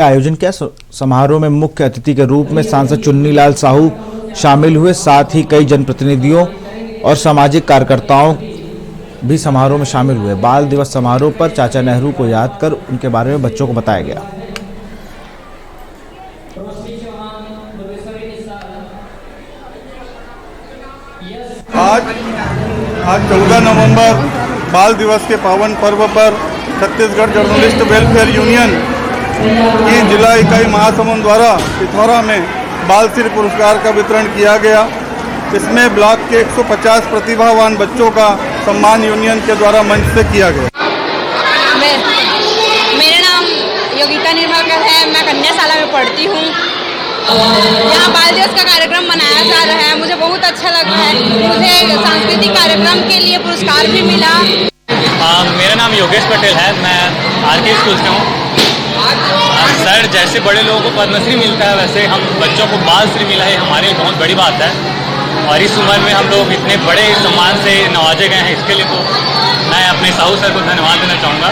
आयोजन किया। समारोह में मुख्य अतिथि के रूप में सांसद चुन्नीलाल साहू शामिल हुए। साथ ही कई जनप्रतिनिधियों और सामाजिक कार्यकर्ताओं भी समारोह में शामिल हुए। बाल दिवस समारोह पर चाचा नेहरू को याद कर उनके बारे में बच्चों को बताया गया। आज 14 नवंबर बाल दिवस के पावन पर्व पर छत्तीसगढ़ जर्नलिस्ट वेलफेयर यूनियन की जिला इकाई महासमुंद द्वारा पिथौरा में बाल श्री पुरस्कार का वितरण किया गया। इसमें ब्लॉक के 150 प्रतिभावान बच्चों का सम्मान यूनियन के द्वारा मंच से किया गया। मेरा नाम योगिता निर्मलकर है। मैं कन्याशाला में पढ़ती हूँ। यहाँ बाल दिवस का कार्यक्रम मनाया जा रहा है। मुझे बहुत अच्छा लग रहा है। मुझे सांस्कृतिक कार्यक्रम के लिए पुरस्कार भी मिला। मेरा नाम योगेश पटेल है। मैं आरके स्कूल से हूँ। सर, जैसे बड़े लोगों को पद्मश्री मिलता है वैसे हम बच्चों को बाल श्री मिला है, हमारे लिए बहुत बड़ी बात है। और इस उम्र में हम लोग इतने बड़े सम्मान से नवाजे गए हैं, इसके लिए तो मैं अपने साहू सर को धन्यवाद देना चाहूँगा।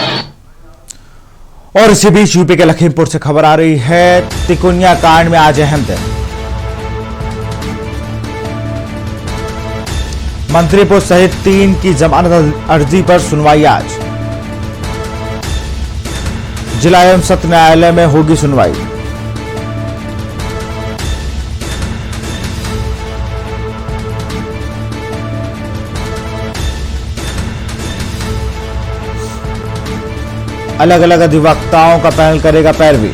और इसी बीच यूपी के लखीमपुर से खबर आ रही है। तिकोनिया कांड में आज अहम दिन। मंत्री पोस्ट सहित 3 की जमानत अर्जी पर सुनवाई आज। जिला एवं सत्र न्यायालय में होगी सुनवाई। अलग अलग अधिवक्ताओं का पैनल करेगा पैरवी।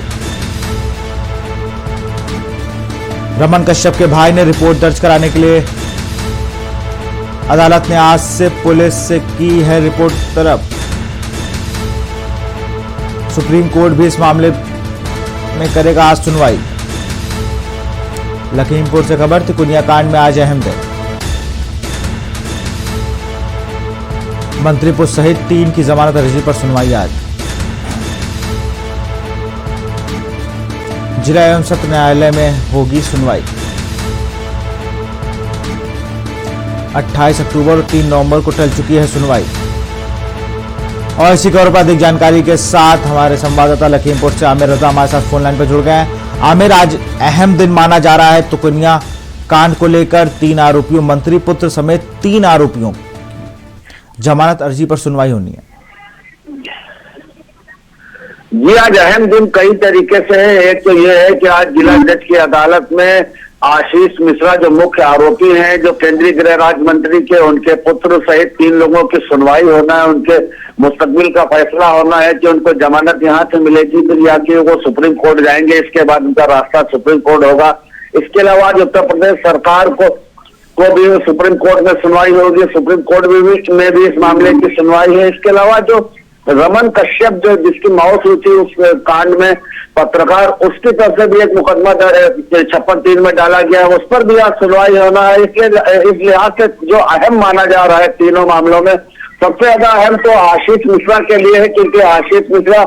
रमन कश्यप के भाई ने रिपोर्ट दर्ज कराने के लिए अदालत ने आज से पुलिस से की है रिपोर्ट तलब। सुप्रीम कोर्ट भी इस मामले में करेगा आज सुनवाई। लखीमपुर से खबर। तिकोनिया कांड में आज अहम दिन। मंत्री पोस्ट सहित 3 की जमानत अर्जी पर सुनवाई आज। जिला एवं सत्र न्यायालय में होगी सुनवाई। 28 अक्टूबर और 3 नवंबर को टल चुकी है सुनवाई। और इसी खबर पर अधिक जानकारी के साथ हमारे संवाददाता लखीमपुर से आमिर रजा हमारे साथ फोन लाइन पर जुड़ गए हैं। आमिर, आज अहम दिन माना जा रहा है। तिकोनिया कांड को लेकर 3 आरोपियों, मंत्री पुत्र समेत 3 आरोपियों जमानत अर्जी पर सुनवाई होनी है। जी, आज अहम दिन कई तरीके से है। एक तो यह है कि आज जिला जज की अदालत में आशीष मिश्रा जो मुख्य आरोपी हैं, जो केंद्रीय गृह राज्य मंत्री के उनके पुत्र सहित 3 लोगों की सुनवाई होना है। उनके मुस्तकबिल का फैसला होना है कि उनको जमानत यहाँ से मिलेगी फिर या कि वो सुप्रीम कोर्ट जाएंगे। इसके बाद उनका रास्ता सुप्रीम कोर्ट होगा। इसके अलावा उत्तर प्रदेश सरकार को भी सुप्रीम कोर्ट में सुनवाई होगी। सुप्रीम कोर्ट में भी इस मामले की सुनवाई है। इसके अलावा जो रमन कश्यप जो जिसकी मौत हुई थी उस कांड में पत्रकार, उसकी तरफ से भी एक मुकदमा 56(3) में डाला गया है। उस पर भी आज सुनवाई होना है। इसलिए इस लिहाज से जो अहम माना जा रहा है तीनों मामलों में, सबसे ज्यादा अहम तो आशीष मिश्रा के लिए है, क्योंकि आशीष मिश्रा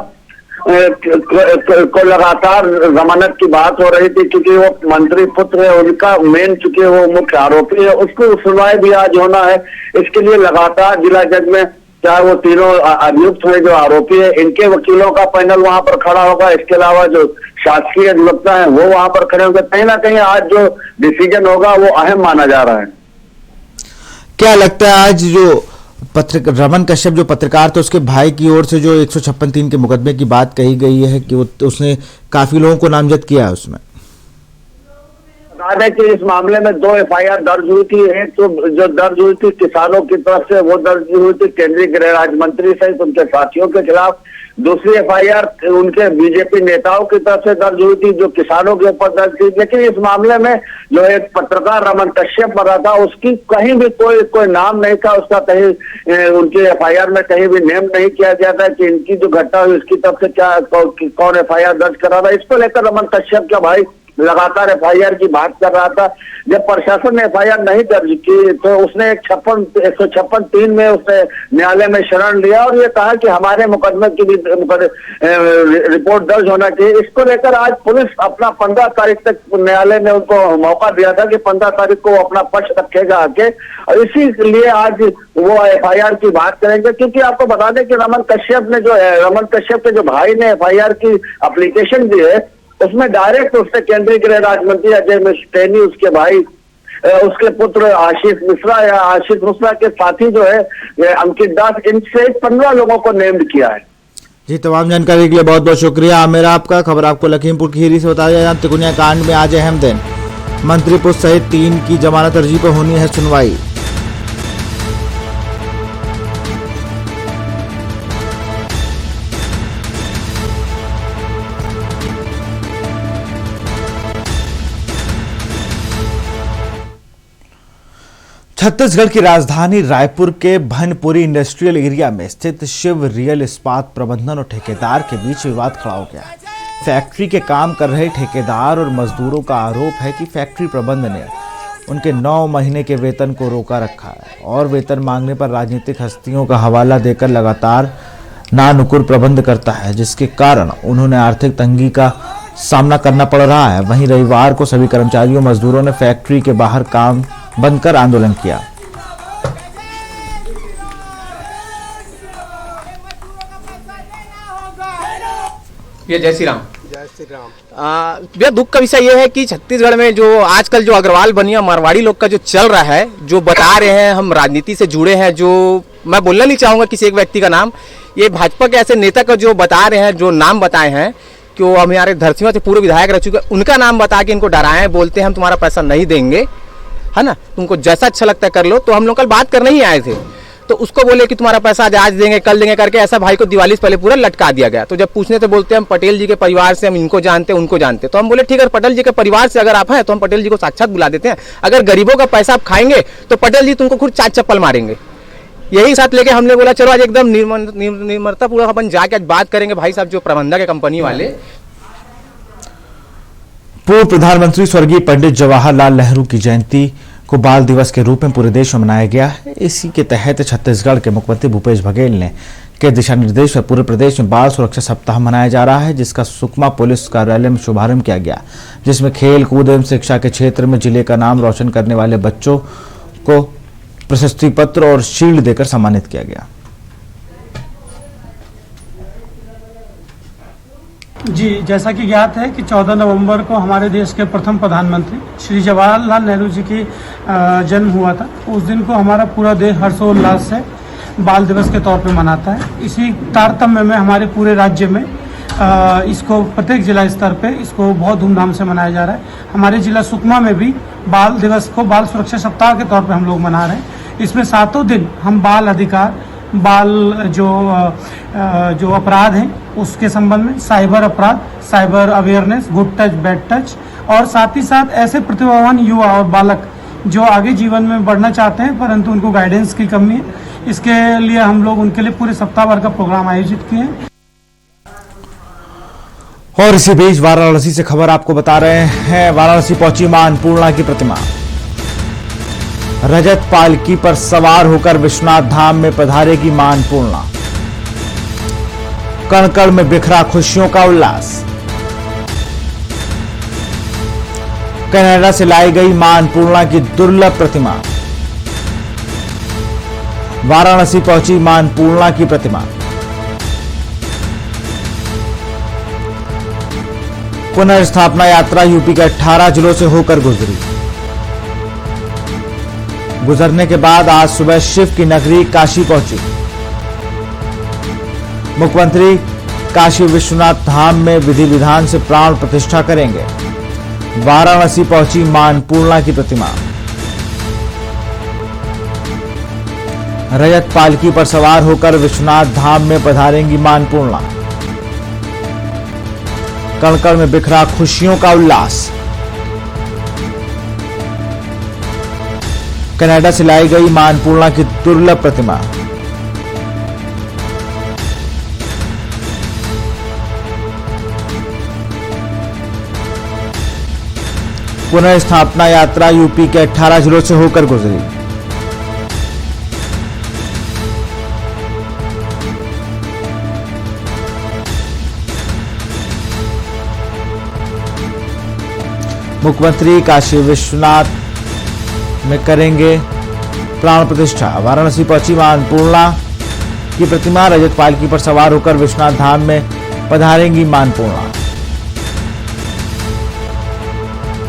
को लगातार जमानत की बात हो रही थी, क्योंकि वो मंत्री पुत्र है, उनका मेन चूंकि वो मुख्य आरोपी है, उसको सुनवाई भी आज होना है। इसके लिए लगातार जिला जज में चाहे वो तीनों अभियुक्त हुए जो आरोपी है, इनके वकीलों का पैनल वहां पर खड़ा होगा। इसके अलावा जो शासकीय अधिवक्ता है वो वहां पर खड़े होंगे। कहीं ना कहीं आज जो डिसीजन होगा वो अहम माना जा रहा है। क्या लगता है आज जो रमन कश्यप जो पत्रकार थे उसके भाई की ओर से जो 156(3) के मुकदमे की बात कही गई है कि उसने काफी लोगों को नामजद किया है, उसमें बता दें कि इस मामले में 2 FIR दर्ज हुई थी। एक तो जो दर्ज हुई थी किसानों की तरफ से, वो दर्ज हुई थी केंद्रीय गृह राज्य मंत्री सहित उनके साथियों के खिलाफ। दूसरी FIR उनके बीजेपी नेताओं की तरफ से दर्ज हुई थी जो किसानों के ऊपर दर्ज थी। लेकिन इस मामले में जो एक पत्रकार रमन कश्यप मरा था उसकी कहीं भी कोई नाम नहीं था। उसका कहीं उनकी FIR में कहीं भी नेम नहीं किया गया था कि इनकी जो घटना हुई उसकी तरफ से क्या कौन FIR दर्ज करा था। इसको लेकर रमन कश्यप का भाई लगातार FIR की बात कर रहा था। जब प्रशासन ने FIR नहीं दर्ज की तो उसने 156(3) में उसने न्यायालय में शरण लिया और ये कहा कि हमारे मुकदमे की भी रिपोर्ट दर्ज होना चाहिए। इसको लेकर आज पुलिस अपना 15 तारीख तक न्यायालय ने उनको मौका दिया था कि 15 तारीख को अपना पक्ष रखेगा आके, और इसीलिए आज वो FIR की बात करेंगे। क्योंकि आपको बता दें कि रमन कश्यप के जो भाई ने FIR की एप्लीकेशन दी है उसमें डायरेक्ट उसने केंद्रीय गृह राज्य मंत्री अजय मिश्रा, उसके भाई, उसके पुत्र आशीष मिश्रा के साथी जो है अंकित दास, इनसे 15 लोगों को नेम्ड किया है। जी, तमाम जानकारी के लिए बहुत बहुत शुक्रिया आमिर आपका। खबर आपको लखीमपुर खीरी से बताया जाए। तिकोनिया कांड में आज अहम दिन, मंत्री पुत्र सहित 3 की जमानत अर्जी पर होनी है सुनवाई। छत्तीसगढ़ की राजधानी रायपुर के भनपुरी इंडस्ट्रियल एरिया में स्थित शिव रियल इस्पात प्रबंधन और ठेकेदार के बीच विवाद खड़ा हो गया है। फैक्ट्री के काम कर रहे ठेकेदार और मजदूरों का आरोप है कि फैक्ट्री प्रबंधन ने उनके 9 महीने के वेतन को रोका रखा है और वेतन मांगने पर राजनीतिक हस्तियों का हवाला देकर लगातार नानुकुर प्रबंध करता है, जिसके कारण उन्होंने आर्थिक तंगी का सामना करना पड़ रहा है। वहीं रविवार को सभी कर्मचारियों मजदूरों ने फैक्ट्री के बाहर काम बंद कर आंदोलन किया। ये जय श्री राम। भैया दुख का विषय ये है कि छत्तीसगढ़ में जो आजकल जो अग्रवाल बनिया मारवाड़ी लोग का जो चल रहा है, जो बता रहे हैं हम राजनीति से जुड़े हैं, जो मैं बोलना नहीं चाहूंगा किसी एक व्यक्ति का नाम, ये भाजपा के ऐसे नेता का जो बता रहे हैं, जो नाम बताए हैं कि वो हमारे धरसीवा से पूर्व विधायक रह चुके, उनका नाम बता के इनको डराएं, बोलते हैं हम तुम्हारा पैसा नहीं देंगे, है ना, तुमको जैसा अच्छा लगता है कर लो। तो हम लोग कल बात करने ही आए थे, तो उसको बोले कि तुम्हारा पैसा आज देंगे कल देंगे करके ऐसा भाई को दिवाली से पहले पूरा लटका दिया गया। तो जब पूछने तो बोलते हैं हम पटेल जी के परिवार से, हम इनको जानते हैं उनको जानते हैं। तो हम बोले ठीक है, पटेल जी के परिवार से अगर आप हैं तो हम पटेल जी को साक्षात बुला देते हैं। अगर गरीबों का पैसा आप खाएंगे तो पटेल जी तुमको खुद 4 चप्पल मारेंगे। यही साथ लेके हमने बोला चलो आज एकदम निर्मलता पूरा अपन जाके आज बात करेंगे भाई साहब जो प्रबंधक है कंपनी वाले। पूर्व प्रधानमंत्री स्वर्गीय पंडित जवाहरलाल नेहरू की जयंती को बाल दिवस के रूप में पूरे देश में मनाया गया है। इसी के तहत छत्तीसगढ़ के मुख्यमंत्री भूपेश बघेल ने के दिशा निर्देश पर पूरे प्रदेश में बाल सुरक्षा सप्ताह मनाया जा रहा है, जिसका सुकमा पुलिस कार्यालय में शुभारंभ किया गया, जिसमें खेल कूद एवं शिक्षा के क्षेत्र में जिले का नाम रोशन करने वाले बच्चों को प्रशस्ति पत्र और शील्ड देकर सम्मानित किया गया। जी, जैसा कि ज्ञात है कि 14 नवंबर को हमारे देश के प्रथम प्रधानमंत्री श्री जवाहरलाल नेहरू जी की जन्म हुआ था। उस दिन को हमारा पूरा देश हर्षोल्लास से बाल दिवस के तौर पे मनाता है। इसी तारतम्य में हमारे पूरे राज्य में इसको प्रत्येक जिला स्तर पे इसको बहुत धूमधाम से मनाया जा रहा है। हमारे जिला सुकमा में भी बाल दिवस को बाल सुरक्षा सप्ताह के तौर पे हम लोग मना रहे हैं। इसमें 7 दिन हम बाल अधिकार, बाल जो अपराध हैं उसके संबंध में, साइबर अपराध, cyber awareness, good touch bad touch, और साथ ही साथ ऐसे प्रतिभावान युवा और बालक जो आगे जीवन में बढ़ना चाहते हैं परंतु उनको गाइडेंस की कमी है, इसके लिए हम लोग उनके लिए पूरे सप्ताह भर का प्रोग्राम आयोजित किए हैं। और इसी बीच वाराणसी से खबर आपको बता रहे हैं। वाराणसी पहुंची मां अन्नपूर्णा की प्रतिमा। रजत पालकी पर सवार होकर विश्वनाथ धाम में पधारेगी मां अन्नपूर्णा। कण कण में बिखरा खुशियों का उल्लास। कनाडा से लाई गई मां अन्नपूर्णा की दुर्लभ प्रतिमा। वाराणसी पहुंची मां अन्नपूर्णा की प्रतिमा। पुनर्स्थापना यात्रा यूपी के 18 जिलों से होकर गुजरने के बाद आज सुबह शिव की नगरी काशी पहुंची। मुख्यमंत्री काशी विश्वनाथ धाम में विधि विधान से प्राण प्रतिष्ठा करेंगे। वाराणसी पहुंची मां अन्नपूर्णा की प्रतिमा। रजत पालकी पर सवार होकर विश्वनाथ धाम में पधारेंगी मां अन्नपूर्णा। कण कण में बिखरा खुशियों का उल्लास। कनाडा से लाई गई मां अन्नपूर्णा की दुर्लभ प्रतिमा। पुनः स्थापना यात्रा यूपी के 18 जिलों से होकर गुजरी। मुख्यमंत्री काशी विश्वनाथ में करेंगे प्राण प्रतिष्ठा। वाराणसी पहुंची मां अन्नपूर्णा की प्रतिमा, रजत पालकी पर सवार होकर विश्वनाथ धाम में पधारेंगी मां अन्नपूर्णा।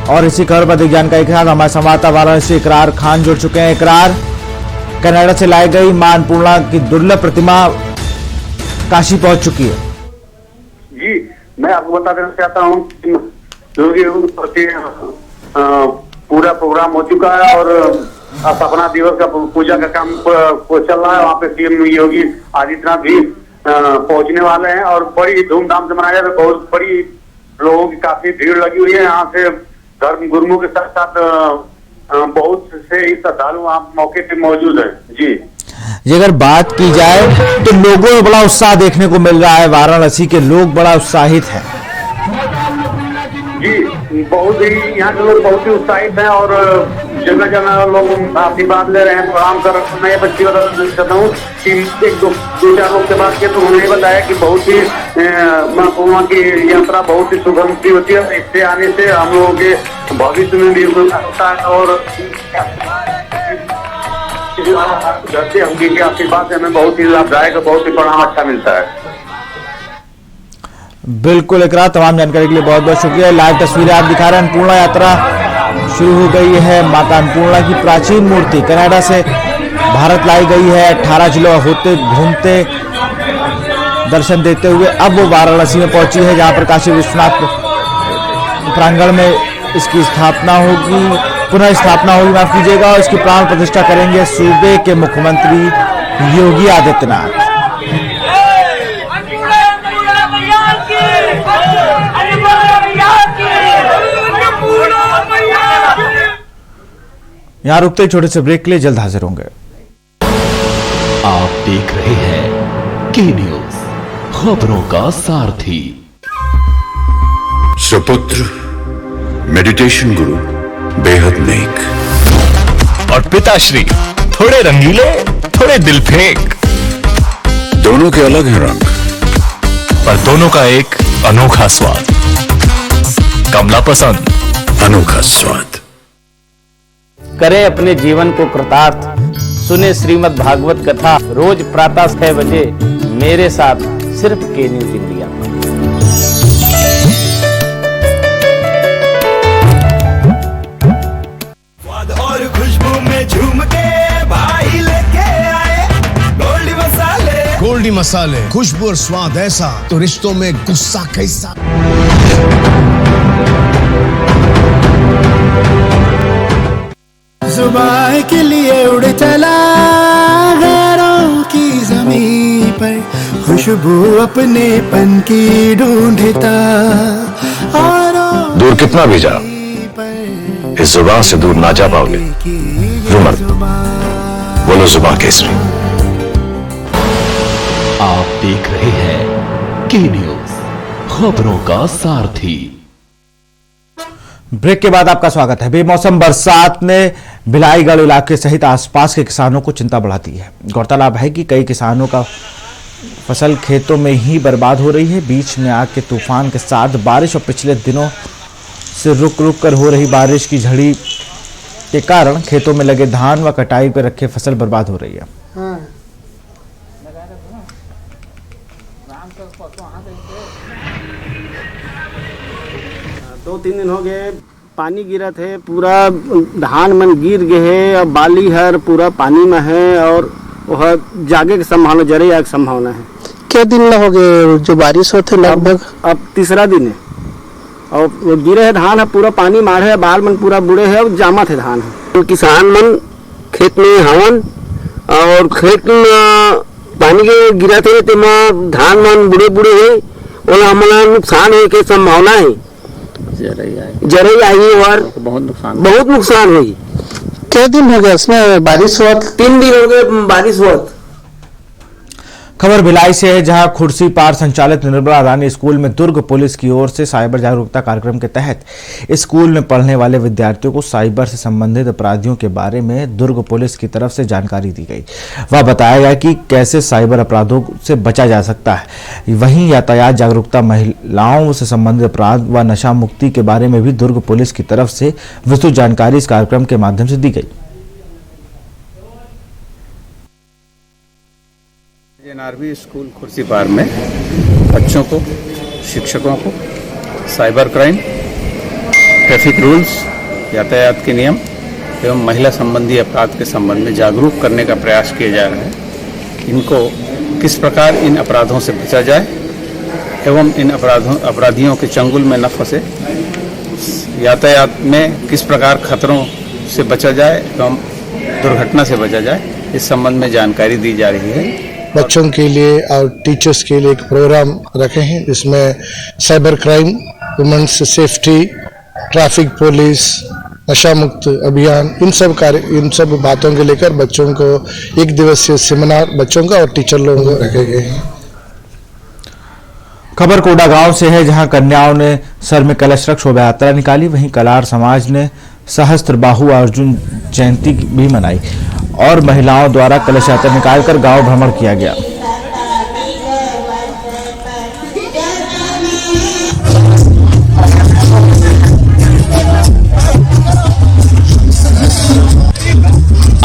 और इसी खबर पर अधिक जानकारी के साथ हमारे संवाददाता वाराणसी इकरार खान जुड़ चुके हैं। इकरार, कनाडा से लाई गई मां अन्नपूर्णा की दुर्लभ प्रतिमा काशी पहुंच चुकी है। जी, मैं आपको बता देना चाहता हूँ पूरा प्रोग्राम हो चुका है और स्थापना दिवस का पूजा का काम चल रहा है। वहाँ पे सीएम योगी आदित्यनाथ भी पहुंचने वाले हैं और बड़ी धूमधाम से मनाया जाएगा। बहुत बड़ी लोगों की काफी भीड़ लगी हुई है। यहाँ से धर्म गुरुओं के साथ साथ बहुत से ही श्रद्धालु वहाँ मौके पे मौजूद है। जी, ये अगर बात की जाए तो लोगों में बड़ा उत्साह देखने को मिल रहा है। वाराणसी के लोग बड़ा उत्साहित हैं। जी, बहुत ही यहाँ के लोग बहुत ही उत्साहित हैं और जगह जगह लोग आशीर्वाद ले रहे हैं, प्रणाम कर रहे हैं। मैं ये बच्ची बता चाहता हूँ कि एक दो चार लोग से बात किया तो उन्होंने बताया कि बहुत ही मां अन्नपूर्णा की यात्रा बहुत ही सुगम सी होती है। इससे आने से हम लोगों के भविष्य में भी होता है और धरती हमकी के आशीर्वाद से हमें बहुत ही लाभदायक, बहुत ही परिणाम अच्छा मिलता है। बिल्कुल इकरार, तमाम जानकारी के लिए बहुत बहुत शुक्रिया। लाइव तस्वीरें आप दिखा रहे हैं। अन्नपूर्णा यात्रा शुरू हो गई है। माता अन्नपूर्णा की प्राचीन मूर्ति कनाडा से भारत लाई गई है। 18 जिलों होते घूमते दर्शन देते हुए अब वो वाराणसी में पहुंची है, जहां पर काशी विश्वनाथ प्रांगण में इसकी स्थापना होगी, पुनः स्थापना होगी, माफ कीजिएगा, और इसकी प्राण प्रतिष्ठा करेंगे सूबे के मुख्यमंत्री योगी आदित्यनाथ। यहां रुकते ही छोटे से ब्रेक के लिए जल्द हाजिर होंगे। आप देख रहे हैं के न्यूज, खबरों का सारथी। सुपुत्र मेडिटेशन गुरु बेहद नेक और पिताश्री थोड़े रंगीले, थोड़े दिल फेंक। दोनों के अलग हैं रंग, पर दोनों का एक अनोखा स्वाद। कमला पसंद, अनोखा स्वाद। करें अपने जीवन को कृतार्थ, सुने श्रीमद् भागवत कथा रोज प्रातः 6 बजे मेरे साथ सिर्फ के न्यूज इंडिया। और खुशबू में झूम के भाई लेके आए गोल्डी मसाले। गोल्डी मसाले, खुशबू और स्वाद ऐसा तो रिश्तों में गुस्सा कैसा। जुबान के लिए उड़ चला गैरों की जमीन पर, खुशबू अपने पन की ढूंढता। दूर कितना भी जा, इस जुबान से दूर ना जा पाओगे। रुमर बोलो जुबान केसरी। आप देख रहे हैं के न्यूज, खबरों का सारथी। ब्रेक के बाद आपका स्वागत है। बेमौसम बरसात ने भिलाईगढ़ इलाके सहित आसपास के किसानों को चिंता बढ़ा दी है। गौरतलब है कि कई किसानों का फसल खेतों में ही बर्बाद हो रही है। बीच में आग के तूफान के साथ बारिश और पिछले दिनों से रुक रुक कर हो रही बारिश की झड़ी के कारण खेतों में लगे धान व कटाई पर रखे फसल बर्बाद हो रही है। 2-3 दिन हो गए पानी गिरा थे, पूरा धान मन गिर गए है और बाली हर पूरा पानी में है और वह जागे की संभावना, जरे आग संभावना है। क्या दिन हो गए जो बारिश होते लगभग? अब तीसरा दिन है और वो गिरे है धान है, पूरा पानी मारे है, बाल मन पूरा बुढ़े है और जामा थे धान है। किसान मन खेत में हवन और खेत में पानी के गिरा थे तो धान मन बुढ़े बुढ़े है और हमारा नुकसान है के संभावना है। जरे आई और बहुत नुकसान हुई। क्या दिन हो गया इसमें बारिश हुआ? 3 दिन हो गए बारिश हुआ। खबर भिलाई से है, जहां खुर्सी पार संचालित निर्मला रानी स्कूल में दुर्ग पुलिस की ओर से साइबर जागरूकता कार्यक्रम के तहत स्कूल में पढ़ने वाले विद्यार्थियों को साइबर से संबंधित अपराधियों के बारे में दुर्ग पुलिस की तरफ से जानकारी दी गई। वह बताया गया कि कैसे साइबर अपराधों से बचा जा सकता है। वहीं यातायात जागरूकता, महिलाओं से संबंधित अपराध व नशा मुक्ति के बारे में भी दुर्ग पुलिस की तरफ से विस्तृत जानकारी इस कार्यक्रम के माध्यम से दी गई। एनआरबी स्कूल खुर्सीपार में बच्चों को, शिक्षकों को साइबर क्राइम, ट्रैफिक रूल्स, यातायात के नियम एवं महिला संबंधी अपराध के संबंध में जागरूक करने का प्रयास किया जा रहा है। इनको किस प्रकार इन अपराधों से बचा जाए एवं इन अपराधियों के चंगुल में न फंसे, यातायात में किस प्रकार खतरों से बचा जाए एवं दुर्घटना से बचा जाए, इस संबंध में जानकारी दी जा रही है। बच्चों के लिए और टीचर्स के लिए एक प्रोग्राम रखे हैं, जिसमें cyber crime, women's safety, traffic police, नशा मुक्त अभियान, इन सब बातों के लेकर बच्चों को एक दिवसीय सेमिनार बच्चों का और टीचर लोगों को रखे गए हैं। खबर कोडा गांव से है, जहां कन्याओं ने सर में कलश रख शोभा यात्रा निकाली। वहीं कलार समाज ने सहस्त्रबाहु अर्जुन जयंती भी मनाई और महिलाओं द्वारा कलश यात्रा निकालकर गांव भ्रमण किया गया।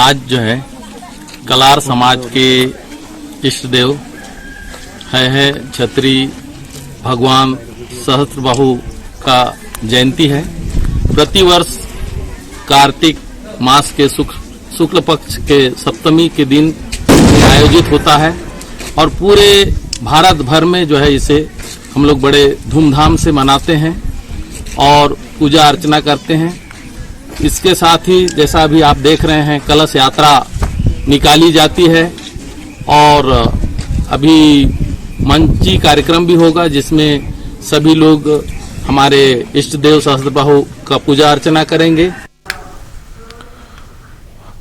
आज जो है कलार समाज के इष्ट देव है छत्री भगवान सहस्त्रबाहु का जयंती है। प्रतिवर्ष कार्तिक मास के शुक्ल पक्ष के सप्तमी के दिन आयोजित होता है और पूरे भारत भर में जो है इसे हम लोग बड़े धूमधाम से मनाते हैं और पूजा अर्चना करते हैं। इसके साथ ही जैसा अभी आप देख रहे हैं, कलश यात्रा निकाली जाती है और अभी मंची कार्यक्रम भी होगा, जिसमें सभी लोग हमारे इष्ट देव सहस्त्रबाहु का पूजा अर्चना करेंगे।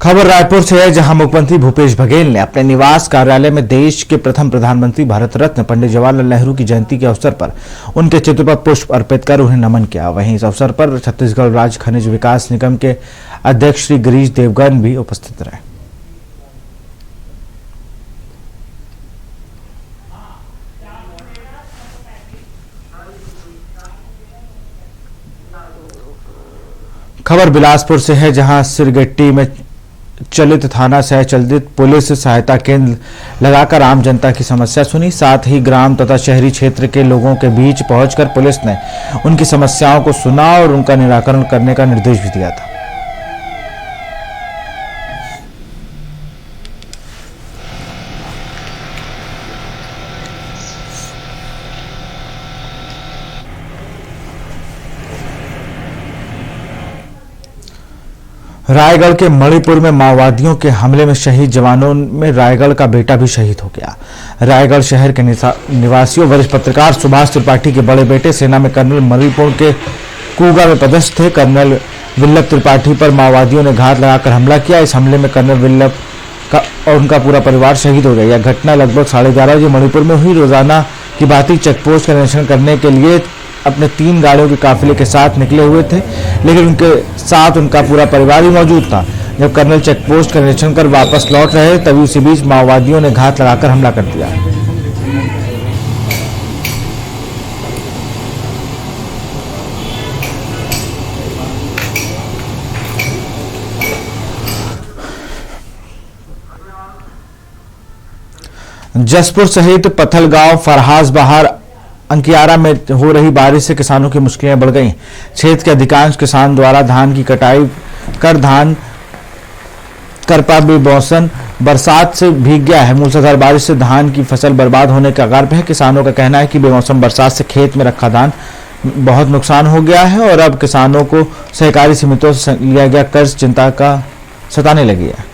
खबर रायपुर से है, जहां मुख्यमंत्री भूपेश बघेल ने अपने निवास कार्यालय में देश के प्रथम प्रधानमंत्री भारत रत्न पंडित जवाहरलाल नेहरू की जयंती के अवसर पर उनके चित्र पर पुष्प अर्पित कर उन्हें नमन किया। वहीं इस अवसर पर छत्तीसगढ़ राज्य खनिज विकास निगम के अध्यक्ष श्री गिरीश देवगन भी उपस्थित रहे। खबर बिलासपुर से है, जहां सिरगट्टी में चलित थाना सह चलित पुलिस सहायता केंद्र लगाकर आम जनता की समस्या सुनी। साथ ही ग्राम तथा शहरी क्षेत्र के लोगों के बीच पहुंचकर पुलिस ने उनकी समस्याओं को सुना और उनका निराकरण करने का निर्देश भी दिया था। रायगढ़ के मणिपुर में माओवादियों के हमले में शहीद जवानों में रायगढ़ का बेटा भी शहीद हो गया। रायगढ़ शहर के निवासियों वरिष्ठ पत्रकार सुभाष त्रिपाठी के बड़े बेटे सेना में कर्नल मणिपुर के कूगा में पदस्थ थे। कर्नल विल्लभ त्रिपाठी पर माओवादियों ने घात लगाकर हमला किया। इस हमले में कर्नल विल्लभ का और उनका पूरा परिवार शहीद हो गया। यह घटना लगभग 11:30 बजे मणिपुर में हुई। रोजाना की भांति चेकपोस्ट का निरीक्षण करने के लिए अपने 3 गाड़ियों के काफिले के साथ निकले हुए थे, लेकिन उनके साथ उनका पूरा परिवार भी मौजूद था। जब कर्नल चेकपोस्ट का निरीक्षण कर वापस लौट रहे तभी उसी बीच माओवादियों ने घात लगाकर हमला कर दिया। जसपुर सहित पथलगांव, फरहास बहार, अंकियारा में हो रही बारिश से किसानों की मुश्किलें बढ़ गईं। क्षेत्र के अधिकांश किसान द्वारा धान की कटाई कर धान करपा बेमौसम बरसात से भीग गया है। मूसलाधार बारिश से धान की फसल बर्बाद होने के कगार पर है। किसानों का कहना है कि बेमौसम बरसात से खेत में रखा धान बहुत नुकसान हो गया है और अब किसानों को सहकारी समितियों से लिया गया कर्ज चिंता का सताने लगी है।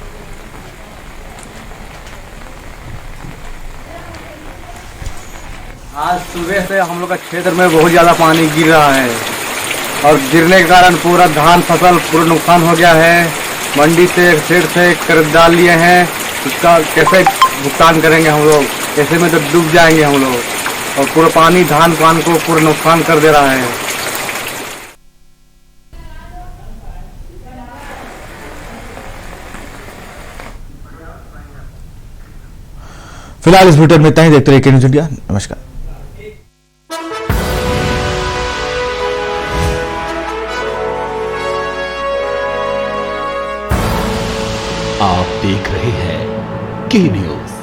आज सुबह से हम लोग का क्षेत्र में बहुत ज़्यादा पानी गिर रहा है और गिरने के कारण पूरा धान फसल पूरा नुकसान हो गया है। मंडी से सेठ से कर्ज डाल लिए हैं, उसका कैसे भुगतान करेंगे हम लोग। ऐसे में तो डूब जाएंगे हम लोग, और पूरा पानी धान पान को पूरा नुकसान कर दे रहा है। फिलहाल इस बुलेटिन में इतना ही। देखते रहिए न्यूज़ इंडिया। नमस्कार। आप देख रहे हैं के न्यूज़।